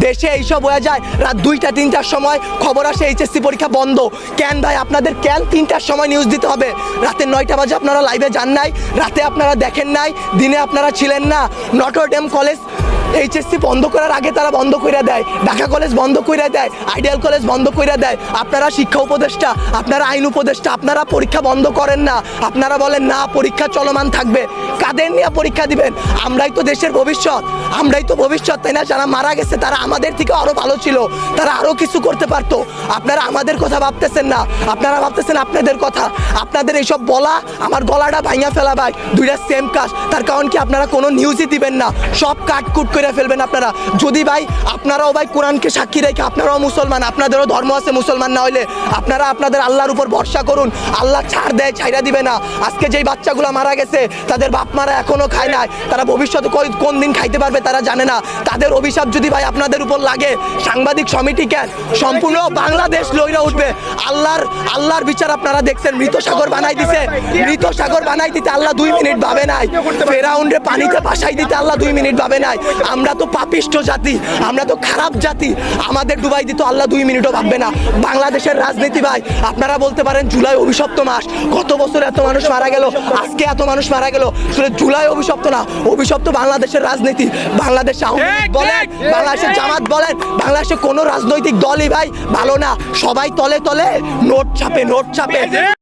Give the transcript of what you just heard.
দেশে এইসব হয়ে যায় রাত 2টা 3টার সময় খবর আসে এইচএসসি পরীক্ষা বন্ধ। কেন ভাই আপনাদের কেন 3টার সময় নিউজ দিতে হবে? রাতে 9টা বাজে আপনারা লাইভে যান নাই, রাতে আপনারা দেখেন নাই, দিনে আপনারা ছিলেন না। নটর ডেম কলেজ এইচএসসি বন্ধ করার আগে তারা বন্ধ করে দেয়, ঢাকা কলেজ বন্ধ করে দেয়, আইডিয়াল কলেজ বন্ধ করে দেয়। আপনারা শিক্ষা উপদেষ্টা, আপনারা আইন উপদেষ্টা, আপনারা পরীক্ষা বন্ধ করেন না। আপনারা বলেন না পরীক্ষা চলমান থাকবে। কাদের নিয়ে পরীক্ষা দিবেন? আমরাই তো দেশের ভবিষ্যৎ, আমরাই তো ভবিষ্যৎ, তাই না? যারা মারা গেছে তারা আমাদের থেকে আরো ভালো ছিল, তারা আরো কিছু করতে পারতো। আপনারা আমাদের কথা ভাবতেছেন না, আপনারা ভাবতেছেন আপনাদের কথা। আপনাদের এইসব বলা আমার গলাটা ভাঙা ফেলা ভাই, দুইটা সেম কাজ। তার কারণ কি আপনারা কোনো নিউজই দিবেন না, সব কাটকুট করে ফেলবেন আপনারা। যদি ভাই আপনারাও ভাই কোরআনকে সাক্ষী রেখে আপনারাও মুসলমান, আপনাদেরও ধর্ম আছে, মুসলমান না হইলে আপনারা আপনাদের আল্লাহর উপর ভরসা করুন। আল্লাহ ছাড় দেয়, ছাইড়া দিবে না। আজকে যেই বাচ্চাগুলো মারা গেছে তাদের বাপ মারা এখনো খায় নাই, তারা ভবিষ্যতে কোন দিন খাইতে পারবে তারা জানে না। তাদের অভিশাপ যদি ভাই আপনাদের উপর লাগে, সাংবাদিক সমিতি কেন সম্পূর্ণ বাংলাদেশ লইরা উঠবে। আল্লাহর বিচার আপনারা দেখছেন। মৃত সাগর বানাই দিছে, মৃত সাগর বানাই দিতে আল্লাহ 2 মিনিট ভাবে নাই। ফেরাউনরে পানিতে ভাসাই দিতে আল্লাহ 2 মিনিট ভাবে নাই। আমরা তো পাপিষ্ঠ জাতি, আমরা তো খারাপ জাতি, আমাদের ডুবাই দিতে আল্লাহ 2 মিনিটও ভাববে না। বাংলাদেশের রাজনীতি ভাই আপনারা বলতে পারেন জুলাই অভিশপ্ত মাস, গত বছর এত মানুষ মারা গেল, আজকে এত মানুষ মারা গেল, আসলে জুলাই অভিশপ্ত না, অভিশপ্ত বাংলাদেশের রাজনীতি। বাংলাদেশে আওয়ামী লীগ বলেন, বাংলাদেশের জামাত বলেন, বাংলাদেশে কোনো রাজনৈতিক দলই ভাই ভালো না। সবাই তলে তলে নোট ছাপে, নোট ছাপে।